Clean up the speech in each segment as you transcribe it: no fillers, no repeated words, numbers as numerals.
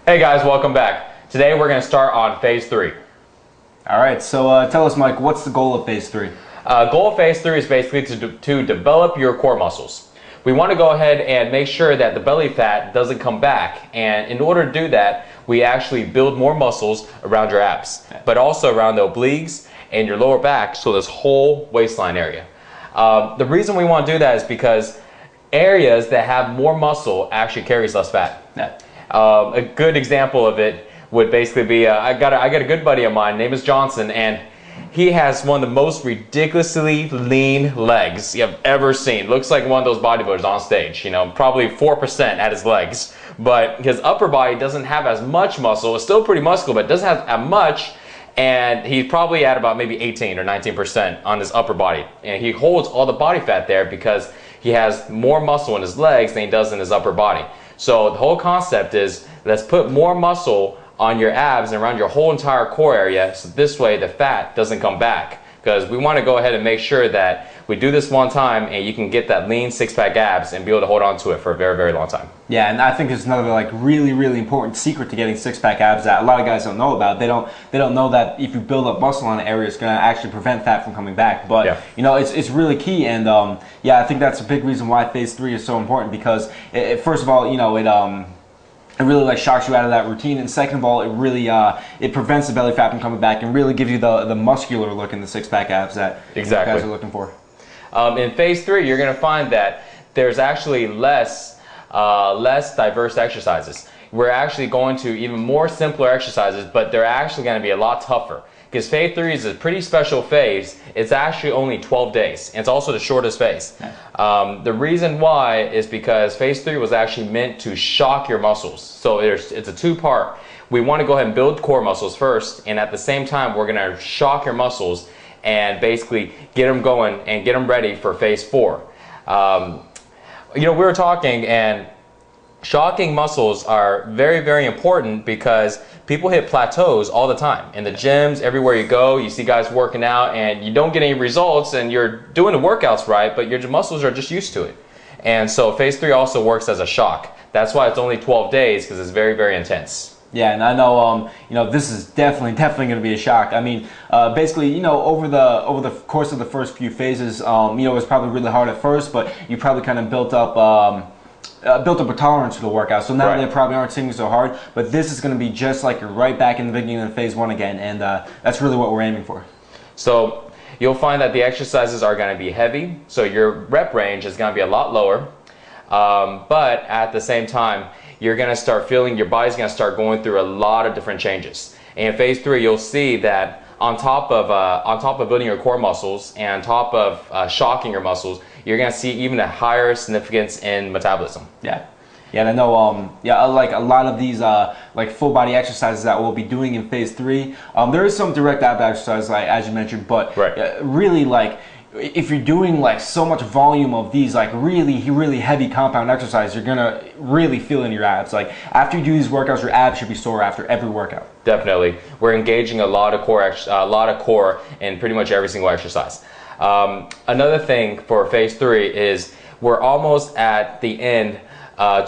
Hey guys, welcome back. Today we're going to start on Phase 3. Alright, so tell us, Mike, what's the goal of Phase 3? Goal of Phase 3 is basically to develop your core muscles. We want to go ahead and make sure that the belly fat doesn't come back, and in order to do that, we actually build more muscles around your abs, but also around the obliques and your lower back, so this whole waistline area. The reason we want to do that is because areas that have more muscle actually carries less fat. Yeah. A good example of it would basically be, I got a good buddy of mine, name is Johnson, and he has one of the most ridiculously lean legs you have ever seen. Looks like one of those bodybuilders on stage, you know, probably 4% at his legs. But his upper body doesn't have as much muscle. It's still pretty muscular, but it doesn't have as much. And he's probably at about maybe 18 or 19% on his upper body. And he holds all the body fat there because he has more muscle in his legs than he does in his upper body. So the whole concept is, let's put more muscle on your abs and around your whole entire core area, so this way the fat doesn't come back. Because we want to go ahead and make sure that we do this one time and you can get that lean six-pack abs and be able to hold on to it for a very, very long time. Yeah, and I think there's another really important secret to getting six-pack abs that a lot of guys don't know about. They don't know that if you build up muscle on an area, it's going to actually prevent fat from coming back. But yeah, you know, it's really key, and yeah, I think that's a big reason why Phase 3 is so important, because first of all, you know, it really like shocks you out of that routine, and second of all, it really it prevents the belly fat from coming back and really gives you the muscular look in the six-pack abs that guys are looking for. In Phase 3, you're going to find that there's actually less diverse exercises. We're actually going to even more simpler exercises, but they're actually going to be a lot tougher. Because Phase 3 is a pretty special phase. It's actually only 12 days. And it's also the shortest phase. The reason why is because Phase 3 was actually meant to shock your muscles. So it's a two-part. We want to go ahead and build core muscles first, and at the same time, we're going to shock your muscles and basically get them going and get them ready for Phase 4. You know, we were talking, and shocking muscles are very important because people hit plateaus all the time. In the gyms, everywhere you go, you see guys working out and you don't get any results, and you're doing the workouts right, but your muscles are just used to it. And so Phase 3 also works as a shock. That's why it's only 12 days, because it's very intense. Yeah, and I know, you know, this is definitely going to be a shock. I mean, basically, you know, over the course of the first few phases, you know, it was probably really hard at first, but you probably kind of built up a tolerance to the workout. So now they probably aren't seeming so hard, but this is going to be just like you're right back in the beginning of Phase 1 again, and that's really what we're aiming for. So you'll find that the exercises are going to be heavy, so your rep range is going to be a lot lower, but at the same time, you're going to start feeling, your body's going to start going through a lot of different changes. And in Phase 3, you'll see that on top of building your core muscles and on top of shocking your muscles, you're going to see even a higher significance in metabolism. Yeah. Yeah, and I know, yeah, like a lot of these like full body exercises that we'll be doing in Phase 3, there is some direct ab exercise, like as you mentioned, but really, like, if you're doing like so much volume of these like really heavy compound exercises, you're gonna really feel in your abs. Like after you do these workouts, your abs should be sore after every workout. Definitely, we're engaging a lot of core in pretty much every single exercise. Another thing for Phase 3 is we're almost at the end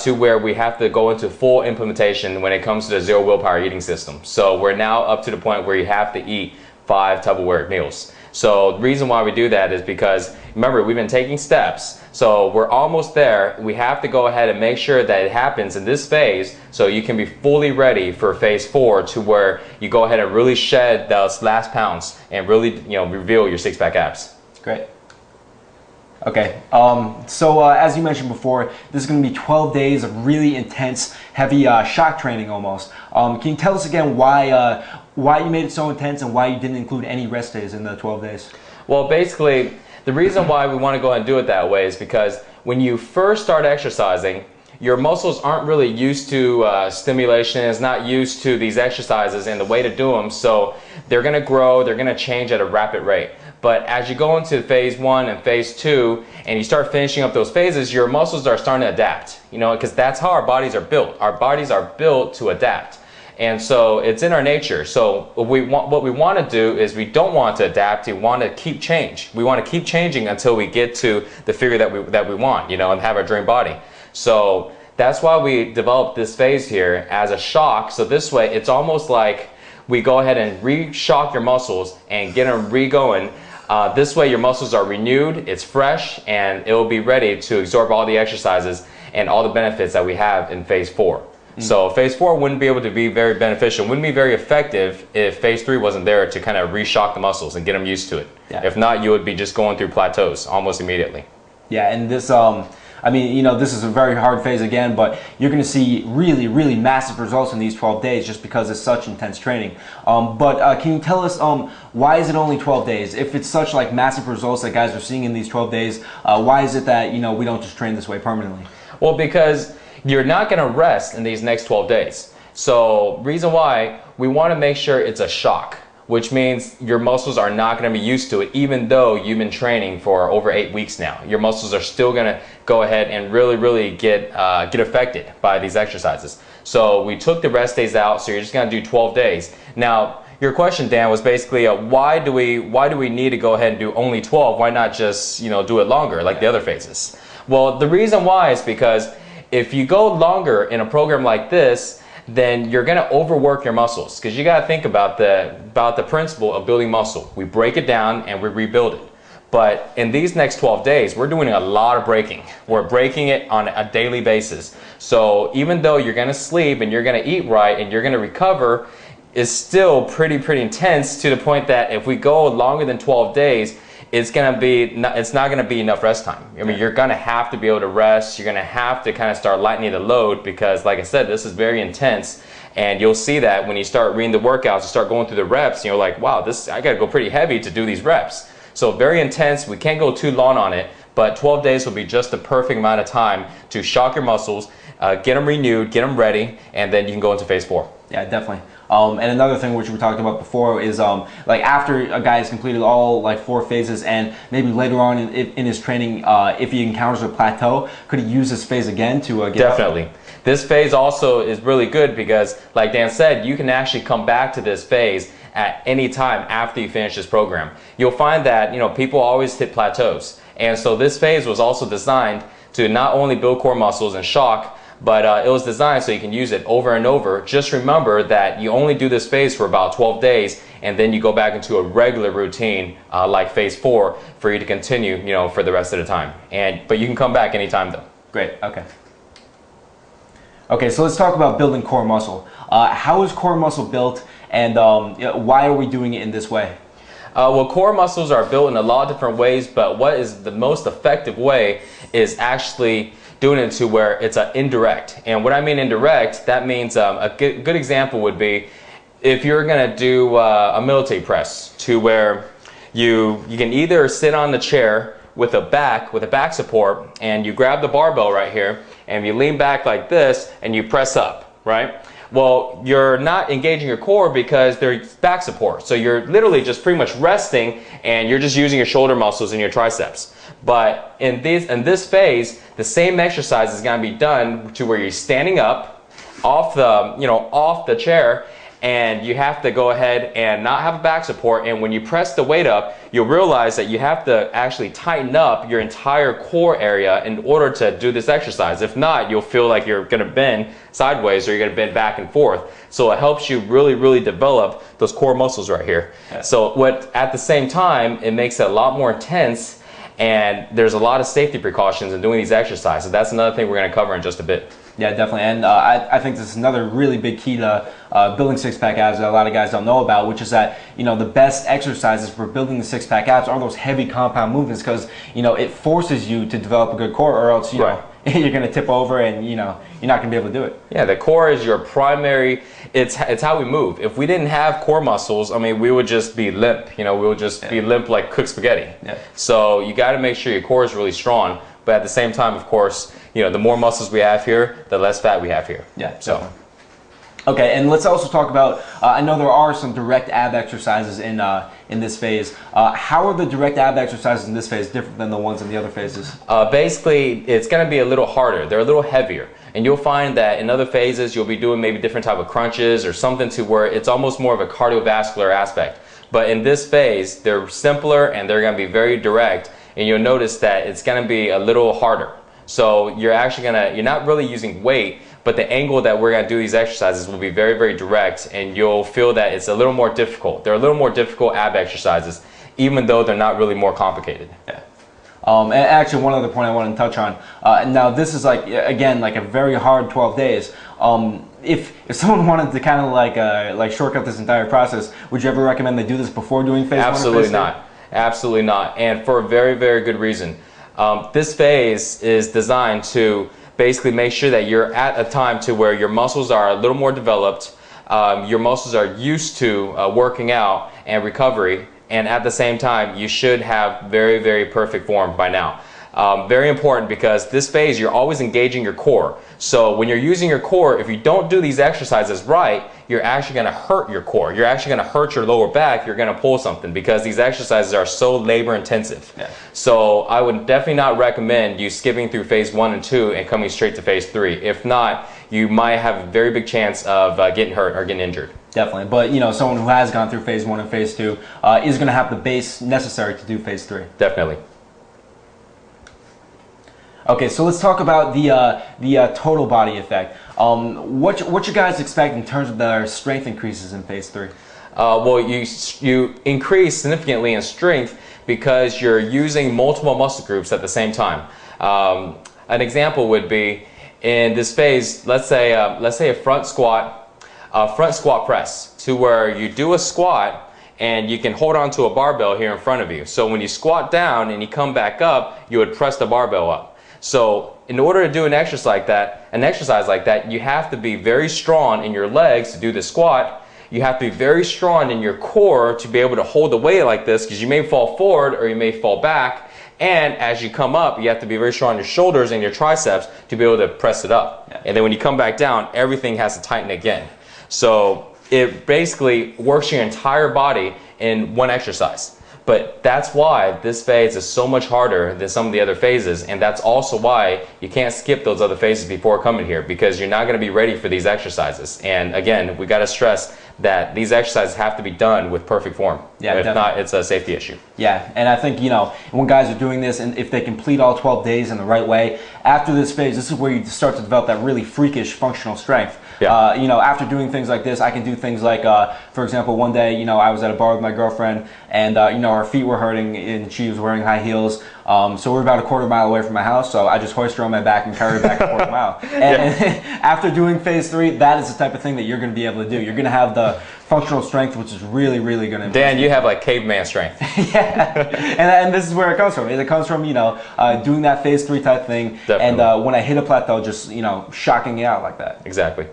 to where we have to go into full implementation when it comes to the zero willpower eating system. So we're now up to the point where you have to eat 5 Tupperware meals. So the reason why we do that is because, remember, we've been taking steps, so we're almost there. We have to go ahead and make sure that it happens in this phase so you can be fully ready for Phase 4, to where you go ahead and really shed those last pounds and really, you know, reveal your six-pack abs. Great. Okay, so as you mentioned before, this is going to be 12 days of really intense, heavy shock training almost. Can you tell us again why you made it so intense and why you didn't include any rest days in the 12 days? Well, basically, the reason why we want to go ahead and do it that way is because when you first start exercising, your muscles aren't really used to stimulation, it's not used to these exercises and the way to do them, so they're going to grow, they're going to change at a rapid rate. But as you go into Phase 1 and Phase 2 and you start finishing up those phases, your muscles are starting to adapt, you know, because that's how our bodies are built. Our bodies are built to adapt. And so it's in our nature. So what we want to do is, we don't want to adapt. We want to keep change. We want to keep changing until we get to the figure that we want, you know, and have our dream body. So that's why we developed this phase here as a shock. So this way, it's almost like we go ahead and re-shock your muscles and get them re-going. This way your muscles are renewed, it's fresh, and it will be ready to absorb all the exercises and all the benefits that we have in phase 4. So phase 4 wouldn't be able to be very beneficial, wouldn't be very effective if phase 3 wasn't there to kind of re-shock the muscles and get them used to it. Yeah. If not, you would be just going through plateaus almost immediately. Yeah, and this, I mean, you know, this is a very hard phase again, but you're going to see really, really massive results in these 12 days just because it's such intense training. But can you tell us why is it only 12 days? If it's such like massive results that guys are seeing in these 12 days, why is it that, you know, we don't just train this way permanently? Well, because you're not going to rest in these next 12 days. So reason why, we want to make sure it's a shock, which means your muscles are not going to be used to it, even though you've been training for over 8 weeks now. Your muscles are still going to go ahead and really get affected by these exercises. So we took the rest days out, so you're just going to do 12 days. Now, your question, Dan, was basically why do we need to go ahead and do only 12? Why not just, you know, do it longer like the other phases? Well, the reason why is because if you go longer in a program like this, then you're going to overwork your muscles, because you got to think about the principle of building muscle. We break it down and we rebuild it. But in these next 12 days, we're doing a lot of breaking. We're breaking it on a daily basis. So even though you're going to sleep and you're going to eat right and you're going to recover, it's still pretty intense, to the point that if we go longer than 12 days, it's not going to be enough rest time. I mean, you're going to have to be able to rest. You're going to have to kind of start lightening the load, because like I said, this is very intense. And you'll see that when you start reading the workouts, you start going through the reps, and you're like, wow, I got to go pretty heavy to do these reps. So very intense. We can't go too long on it, but 12 days will be just the perfect amount of time to shock your muscles, get them renewed, get them ready, and then you can go into phase 4. Yeah, definitely. And another thing which we talked about before is like after a guy has completed all like 4 phases, and maybe later on in his training, if he encounters a plateau, could he use this phase again to get Definitely. Up? This phase also is really good because, like Dan said, you can actually come back to this phase at any time after you finish this program. You'll find that, you know, people always hit plateaus, and so this phase was also designed to not only build core muscles and shock, but it was designed so you can use it over and over. Just remember that you only do this phase for about 12 days, and then you go back into a regular routine like phase 4 for you to continue, you know, for the rest of the time. But you can come back anytime though. Great. Okay. Okay, so let's talk about building core muscle. How is core muscle built, and why are we doing it in this way? Well, core muscles are built in a lot of different ways, but what is the most effective way is actually doing it to where it's an indirect. And what I mean indirect, that means a good example would be if you're going to do a military press, to where you can either sit on the chair with a back support, and you grab the barbell right here and you lean back like this and you press up, right? Well, you're not engaging your core because they're back support. So you're literally just pretty much resting, and you're just using your shoulder muscles and your triceps. But in this phase, the same exercise is going to be done to where you're standing up off the chair, and you have to go ahead and not have a back support. And when you press the weight up, you'll realize that you have to actually tighten up your entire core area in order to do this exercise. If not, you'll feel like you're going to bend sideways, or you're going to bend back and forth. So it helps you really develop those core muscles right here. Yeah. So at the same time, it makes it a lot more intense, and there's a lot of safety precautions in doing these exercises. That's another thing we're going to cover in just a bit. Yeah, definitely. And I think this is another really big key to building six-pack abs that a lot of guys don't know about, which is that, you know, the best exercises for building the six-pack abs are those heavy compound movements, because, you know, it forces you to develop a good core, or else, you know, you're going to tip over, and, you know, you're not going to be able to do it. Yeah, the core is your primary, it's how we move. If we didn't have core muscles, I mean, we would just be limp, you know, we would just be limp like cooked spaghetti. Yeah. So you got to make sure your core is really strong, but at the same time, of course, you know, the more muscles we have here, the less fat we have here. Yeah. So. Okay, and let's also talk about, I know there are some direct ab exercises in this phase. How are the direct ab exercises in this phase different than the ones in the other phases? Basically, it's going to be a little harder. They're a little heavier. And you'll find that in other phases, you'll be doing maybe different type of crunches or something to where it's almost more of a cardiovascular aspect. But in this phase, they're simpler and they're going to be very direct. And you'll notice that it's going to be a little harder. So you're actually you're not really using weight, but the angle that we're gonna do these exercises will be very, very direct, and you'll feel that it's a little more difficult. They're a little more difficult ab exercises, even though they're not really more complicated. Yeah. And actually, one other point I wanted to touch on. Now, this is like, again, like a very hard 12 days. If someone wanted to kind of like shortcut this entire process, would you ever recommend they do this before doing phase 1 or phase 2? Absolutely not. Absolutely not. And for a very, very good reason. This phase is designed to basically make sure that you're at a time to where your muscles are a little more developed, your muscles are used to working out and recovery, and at the same time you should have very, very perfect form by now. Very important, because this phase you're always engaging your core. So when you're using your core, if you don't do these exercises right, you're actually going to hurt your core. You're actually going to hurt your lower back. You're going to pull something, because these exercises are so labor intensive. Yeah. So I would definitely not recommend you skipping through phase 1 and 2 and coming straight to phase 3. If not, you might have a very big chance of getting hurt or getting injured. Definitely, but you know, someone who has gone through phase 1 and phase 2 is going to have the base necessary to do phase 3. Definitely. Okay, so let's talk about the total body effect. What you guys expect in terms of their strength increases in phase 3? Well, you increase significantly in strength because you're using multiple muscle groups at the same time. An example would be in this phase. Let's say a front squat press, to where you do a squat and you can hold on to a barbell here in front of you. So when you squat down and you come back up, you would press the barbell up. So in order to do an exercise like that, you have to be very strong in your legs to do the squat. You have to be very strong in your core to be able to hold the weight like this, because you may fall forward or you may fall back. And as you come up, you have to be very strong in your shoulders and your triceps to be able to press it up. Yeah. And then when you come back down, everything has to tighten again. So it basically works your entire body in one exercise. But that's why this phase is so much harder than some of the other phases, and that's also why you can't skip those other phases before coming here, because you're not going to be ready for these exercises. And again, we got to stress that these exercises have to be done with perfect form. Yeah, if not, it's a safety issue. Yeah, and I think, you know, when guys are doing this, and if they complete all 12 days in the right way, after this phase, this is where you start to develop that really freakish functional strength. Yeah. You know, after doing things like this, I can do things like, for example, one day, you know, I was at a bar with my girlfriend, and you know, our feet were hurting, and she was wearing high heels. So we're about a quarter mile away from my house, so I just hoist her on my back and carry her back a quarter mile. And after doing phase 3, that is the type of thing that you're going to be able to do. You're going to have the functional strength, which is really, really going to improve. Dan, you have like caveman strength. Yeah, and this is where it comes from. It comes from, you know, doing that phase 3 type thing. Definitely. And when I hit a plateau, just, you know, shocking it out like that. Exactly.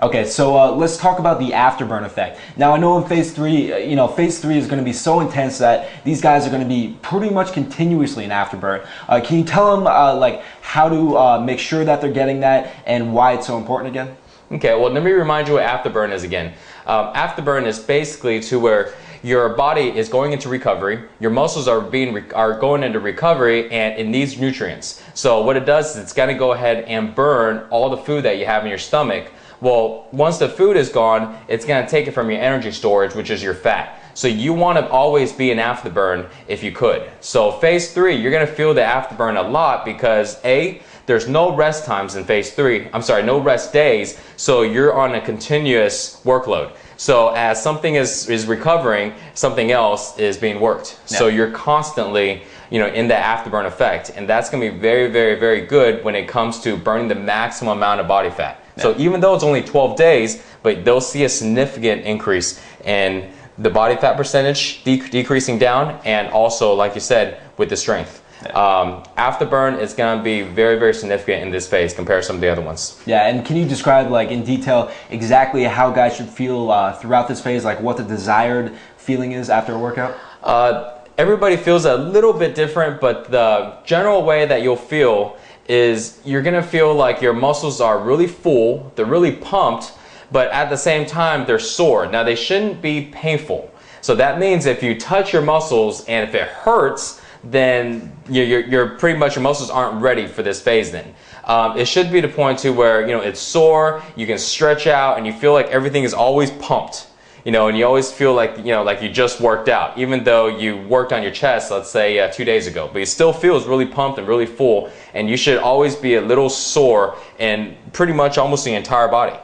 Okay, so let's talk about the afterburn effect. Now, I know in phase 3, you know, phase 3 is going to be so intense that these guys are going to be pretty much continuously in afterburn. Can you tell them like how to make sure that they're getting that and why it's so important again? Okay, well, let me remind you what afterburn is again. Afterburn is basically to where your body is going into recovery, your muscles are going into recovery, and it needs nutrients. So what it does is it's going to go ahead and burn all the food that you have in your stomach. Well, once the food is gone, it's going to take it from your energy storage, which is your fat. So you want to always be in afterburn if you could. So phase 3, you're going to feel the afterburn a lot because A, there's no rest times in phase 3. I'm sorry, no rest days. So you're on a continuous workload. So as something is recovering, something else is being worked. Yeah. So you're constantly, you know, in the afterburn effect. And that's going to be very, very, very good when it comes to burning the maximum amount of body fat. So even though it's only 12 days, but they'll see a significant increase in the body fat percentage decreasing down, and also, like you said, with the strength. Afterburn is going to be very, very significant in this phase compared to some of the other ones. Yeah, and can you describe, like, in detail exactly how guys should feel throughout this phase, like what the desired feeling is after a workout? Everybody feels a little bit different, but the general way that you'll feel is you're going to feel like your muscles are really full, they're really pumped, but at the same time they're sore. Now they shouldn't be painful. So that means if you touch your muscles and if it hurts, then you're pretty much, your muscles aren't ready for this phase then. It should be the point to where, you know, it's sore, you can stretch out, and you feel like everything is always pumped. you know, and you always feel like, you know, like you just worked out, even though you worked on your chest, let's say 2 days ago, but it still feels really pumped and really full, and you should always be a little sore in pretty much almost the entire body.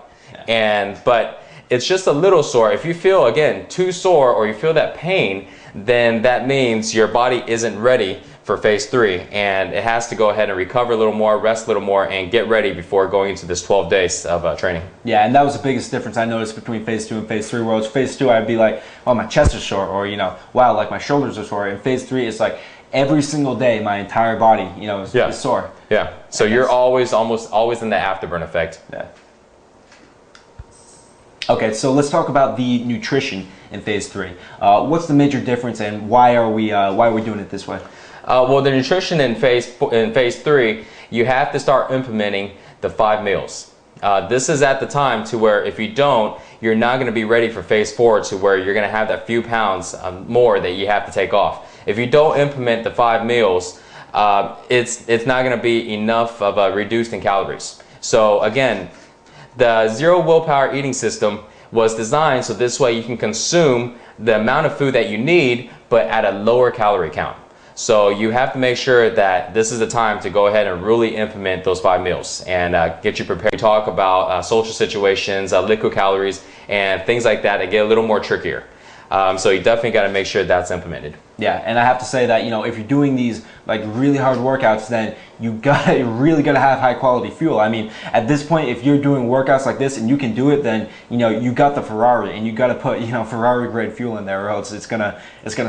But it's just a little sore. If you feel, again, too sore or you feel that pain, then that means your body isn't ready for phase 3, and it has to go ahead and recover a little more, rest a little more, and get ready before going into this 12 days of training. Yeah, and that was the biggest difference I noticed between phase 2 and phase 3. Whereas phase 2, I'd be like, well, my chest is sore, or, you know, wow, like my shoulders are sore. In phase 3, it's like every single day, my entire body, you know, is sore. Yeah, so you're almost always in the afterburn effect. Yeah. Okay, so let's talk about the nutrition in phase 3. What's the major difference, and why are we doing it this way? Well, the nutrition in phase 3, you have to start implementing the 5 meals. This is at the time to where if you don't, you're not going to be ready for phase 4, to where you're going to have that few pounds more that you have to take off. If you don't implement the 5 meals, it's not going to be enough of a reduced in calories. So again, the zero willpower eating system was designed so this way you can consume the amount of food that you need, but at a lower calorie count. So you have to make sure that this is the time to go ahead and really implement those 5 meals and get you prepared to talk about social situations, liquid calories, and things like that get a little more trickier. So you definitely got to make sure that's implemented. Yeah, and I have to say that, you know, if you're doing these like really hard workouts, then you really gotta have high quality fuel. I mean, at this point, if you're doing workouts like this and you can do it, then, you know, you got the Ferrari, and you got to put, you know, Ferrari grade fuel in there, or else it's gonna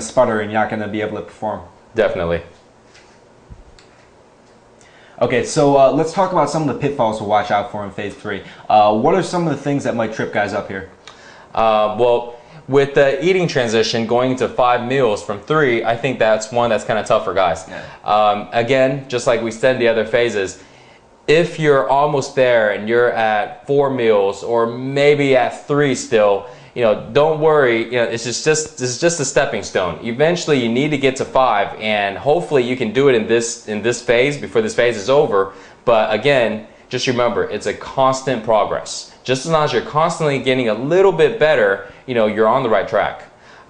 sputter and you're not gonna be able to perform. Definitely. Okay, so let's talk about some of the pitfalls to watch out for in phase 3. What are some of the things that might trip guys up here? Well, with the eating transition going into 5 meals from 3, I think that's one that's kind of tough for guys. Yeah. Again, just like we said in the other phases, if you're almost there and you're at 4 meals or maybe at 3 still, you know, don't worry. You know, it's just a stepping stone. Eventually, you need to get to 5, and hopefully, you can do it in this phase before this phase is over. But again, just remember, it's a constant progress. Just as long as you're constantly getting a little bit better, you know, you're on the right track.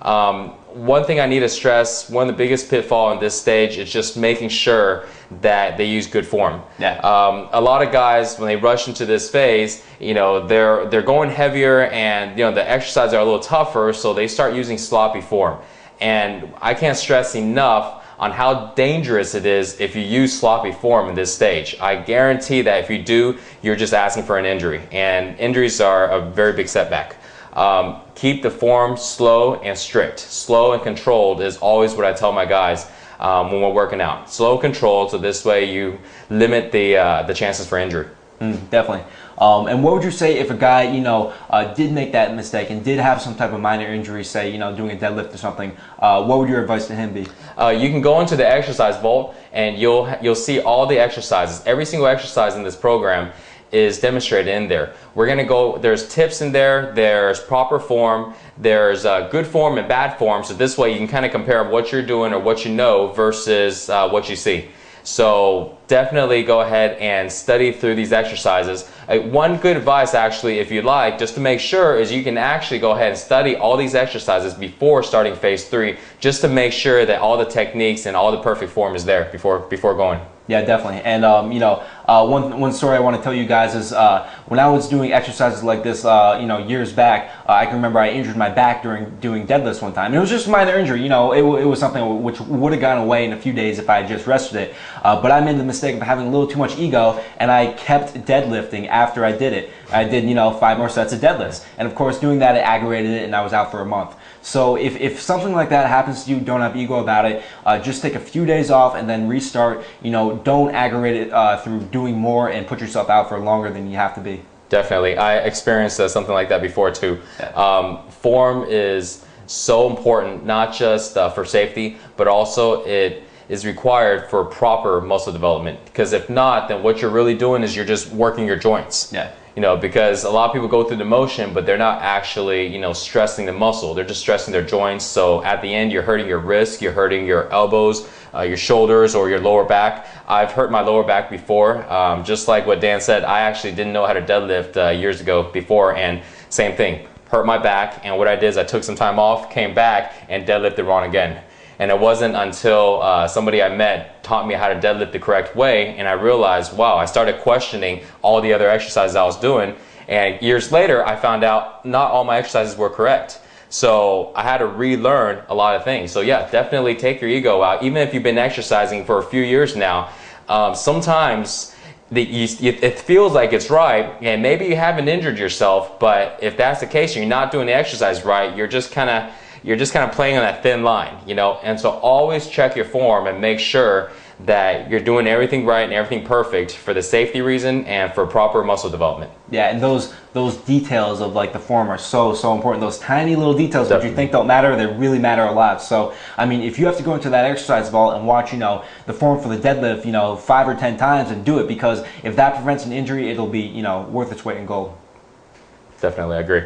One thing I need to stress, one of the biggest pitfall in this stage is just making sure that they use good form. Yeah. A lot of guys, when they rush into this phase, you know, they're going heavier, and, you know, the exercises are a little tougher, so they start using sloppy form. And I can't stress enough on how dangerous it is if you use sloppy form in this stage. I guarantee that if you do, you're just asking for an injury, and injuries are a very big setback. Keep the form slow and strict. Slow and controlled is always what I tell my guys when we're working out. Slow, controlled, so this way you limit the chances for injury. Definitely. And what would you say if a guy, you know, did make that mistake and did have some type of minor injury, say, you know, doing a deadlift or something? What would your advice to him be? You can go into the exercise vault, and you'll see all the exercises. Every single exercise in this program is demonstrated in there. We're gonna go, there's tips in there, there's proper form, there's good form and bad form, so this way you can kind of compare what you're doing or what you know versus what you see. So definitely go ahead and study through these exercises. One good advice, actually, if you'd like, just to make sure, is you can actually go ahead and study all these exercises before starting phase 3, just to make sure that all the techniques and all the perfect form is there before going. Yeah, definitely. And you know, one story I want to tell you guys is when I was doing exercises like this, you know, years back, I can remember I injured my back during doing deadlifts one time. And it was just a minor injury, you know, it was something which would have gone away in a few days if I had just rested it. But I made the mistake of having a little too much ego, and I kept deadlifting after I did it. I did, you know, 5 more sets of deadlifts. And of course, doing that, it aggravated it, and I was out for a month. So if something like that happens to you, don't have ego about it. Just take a few days off and then restart. You know, don't aggravate it through doing more and put yourself out for longer than you have to be. Definitely. I experienced something like that before too. Yeah. Form is so important, not just for safety, but also it is required for proper muscle development. Because if not, then what you're really doing is you're just working your joints. Yeah. You know, because a lot of people go through the motion, but they're not actually, you know, stressing the muscle. They're just stressing their joints. So at the end, you're hurting your wrists, you're hurting your elbows, your shoulders, or your lower back. I've hurt my lower back before. Just like what Dan said, I actually didn't know how to deadlift years ago before, and same thing. hurt my back, and what I did is I took some time off, came back, and deadlifted wrong again. And it wasn't until somebody I met taught me how to deadlift the correct way, and I realized, wow, I started questioning all the other exercises I was doing, and years later I found out not all my exercises were correct. So I had to relearn a lot of things. So yeah, definitely take your ego out. Even if you've been exercising for a few years now, sometimes it feels like it's right, and maybe you haven't injured yourself, but if that's the case and you're not doing the exercise right, you're just kind of playing on that thin line, you know. And so always check your form and make sure that you're doing everything right and everything perfect for the safety reason and for proper muscle development. Yeah, and those details of like the form are so important. Those tiny little details that you think don't matter, they really matter a lot. So I mean, if you have to go into that exercise vault and watch, you know, the form for the deadlift, you know, 5 or 10 times, and do it, because if that prevents an injury, it'll be, you know, worth its weight in gold. Definitely, I agree.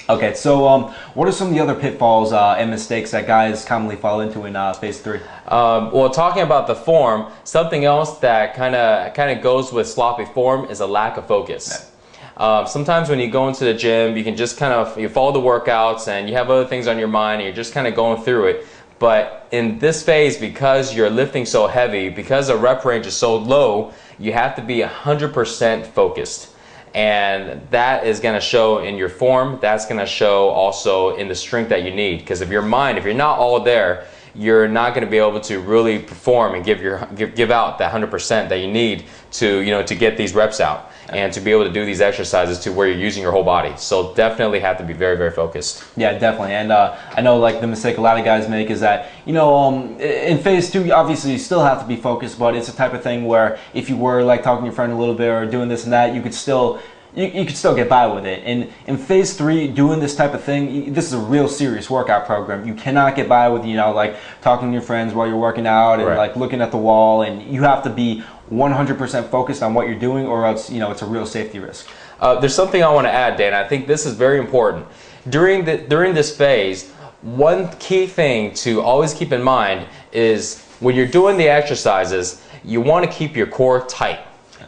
Okay, so what are some of the other pitfalls and mistakes that guys commonly fall into in phase 3? Well, talking about the form, something else that kind of goes with sloppy form is a lack of focus. Yeah. Sometimes when you go into the gym, you can just you follow the workouts and you have other things on your mind and you're just kind of going through it. But in this phase, because you're lifting so heavy, because the rep range is so low, you have to be 100% focused. And that is going to show in your form. That's going to show also in the strength that you need. Because if you're not all there, you're not going to be able to really perform and give out that 100% that you need to, you know, to get these reps out and to be able to do these exercises to where you're using your whole body. So definitely have to be very, very focused. Yeah, definitely. And I know like the mistake a lot of guys make is that, you know, in phase 2, obviously you still have to be focused, but it's a type of thing where if you were like talking to your friend a little bit or doing this and that, you could still get by with it. And in phase 3, doing this type of thing, this is a real serious workout program. You cannot get by with, you know, like talking to your friends while you're working out and like looking at the wall, and you have to be 100% focused on what you're doing, or else, you know, it's a real safety risk. There's something I want to add, Dan. I think this is very important. During this phase, one key thing to always keep in mind is when you're doing the exercises, you want to keep your core tight.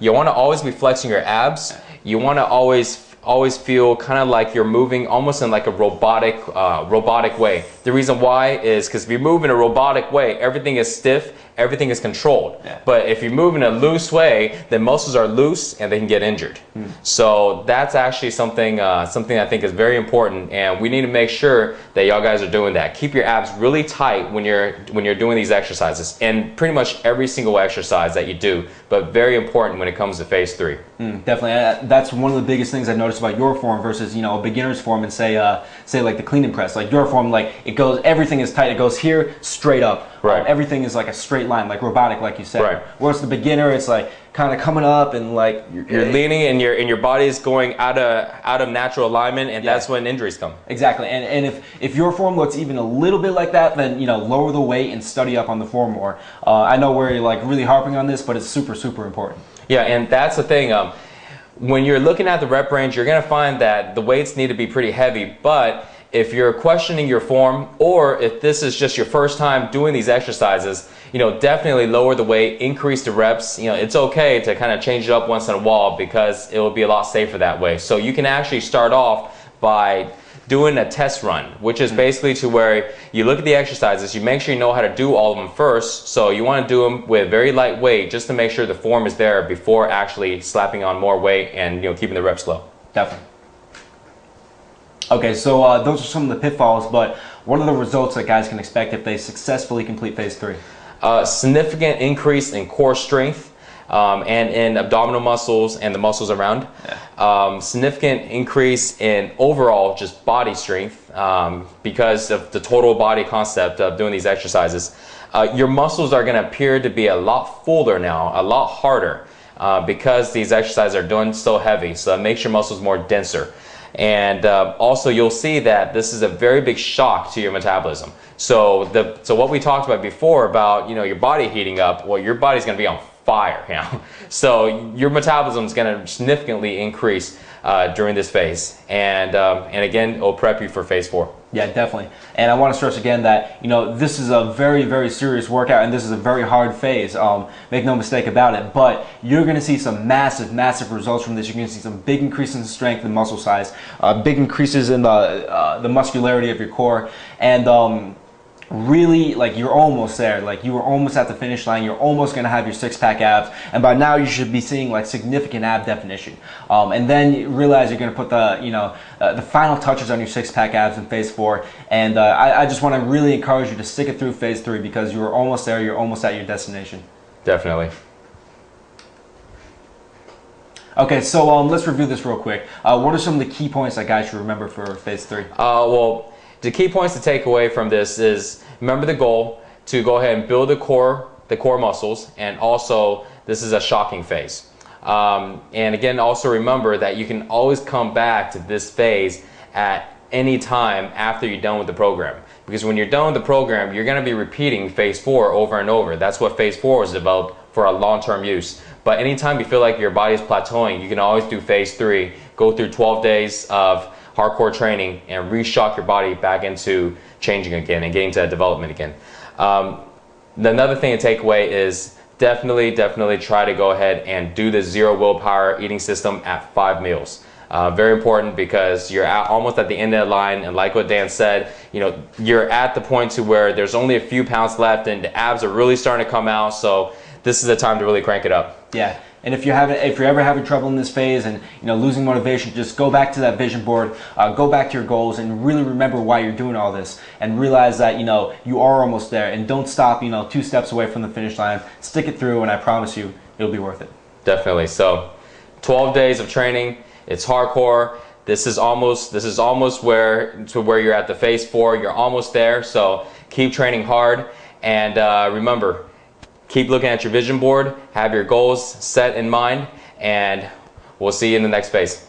You want to always be flexing your abs. You want to always feel kind of like you're moving almost in like a robotic way. The reason why is because if you move in a robotic way, everything is stiff, everything is controlled. Yeah. But if you move in a loose way, then muscles are loose and they can get injured. So that's actually something I think is very important, and we need to make sure that y'all guys are doing that. Keep your abs really tight when you're doing these exercises, and pretty much every single exercise that you do, but very important when it comes to phase 3. Definitely. That's one of the biggest things I noticed about your form versus, you know, a beginner's form, and say like the clean and press. Like your form, like everything is tight. It goes here straight up. Right. Everything is like a straight line, like robotic, like you said. Right. Whereas the beginner, it's like kind of coming up and like you're leaning, and your body is going out of natural alignment, and that's when injuries come. Exactly. And if your form looks even a little bit like that, then, you know, lower the weight and study up on the form more. I know we're like really harping on this, but it's super, super important. Yeah, and that's the thing. When you're looking at the rep range, you're going to find that the weights need to be pretty heavy, but if you're questioning your form, or if this is just your first time doing these exercises, you know, definitely lower the weight, increase the reps. You know, it's okay to kind of change it up once in a while, because it will be a lot safer that way. So you can actually start off by doing a test run, which is basically to where you look at the exercises, you make sure you know how to do all of them first. So you want to do them with very light weight, just to make sure the form is there before actually slapping on more weight and, you know, keeping the reps low. Definitely. Okay, so those are some of the pitfalls, but what are the results that guys can expect if they successfully complete phase 3? Significant increase in core strength and in abdominal muscles and the muscles around. Yeah. Significant increase in overall just body strength because of the total body concept of doing these exercises. Your muscles are going to appear to be a lot fuller now, a lot harder because these exercises are doing so heavy. So it makes your muscles more denser. And also you'll see that this is a very big shock to your metabolism. So what we talked about before about, you know, your body heating up, well, your body's going to be on fire now. So your metabolism is going to significantly increase during this phase. And again, it'll prep you for phase 4. Yeah, definitely. And I want to stress again that, you know, this is a very, very serious workout, and this is a very hard phase. Make no mistake about it. But you're going to see some massive, massive results from this. You're going to see some big increases in strength and muscle size, big increases in the muscularity of your core, and really, like, you're almost there. Like, you were almost at the finish line. You're almost going to have your six-pack abs, and by now you should be seeing like significant ab definition. And then you realize you're going to put the, you know, the final touches on your six-pack abs in phase 4. And I just want to really encourage you to stick it through phase 3, because you're almost there. You're almost at your destination. Definitely. Okay, so let's review this real quick. What are some of the key points that guys should remember for phase 3? Well, the key points to take away from this is, remember the goal to go ahead and build the core muscles, and also this is a shocking phase. And again, also remember that you can always come back to this phase at any time after you're done with the program. Because when you're done with the program, you're going to be repeating phase 4 over and over. That's what phase 4 was developed for, a long-term use. But anytime you feel like your body is plateauing, you can always do phase 3, go through 12 days of hardcore training and reshock your body back into changing again and getting to that development again. Another thing to take away is definitely try to go ahead and do the zero willpower eating system at 5 meals. Very important, because you're almost at the end of the line, and like what Dan said, you know, you're at the point to where there's only a few pounds left and the abs are really starting to come out, so this is the time to really crank it up. Yeah. And if you're ever having trouble in this phase and, you know, losing motivation, just go back to that vision board, go back to your goals, and really remember why you're doing all this, and realize that, you know, you are almost there, and don't stop, you know, 2 steps away from the finish line. Stick it through, and I promise you, it'll be worth it. Definitely. So 12 days of training, it's hardcore. This is almost where you're at the phase 4. You're almost there, so keep training hard, and remember, keep looking at your vision board, have your goals set in mind, and we'll see you in the next phase.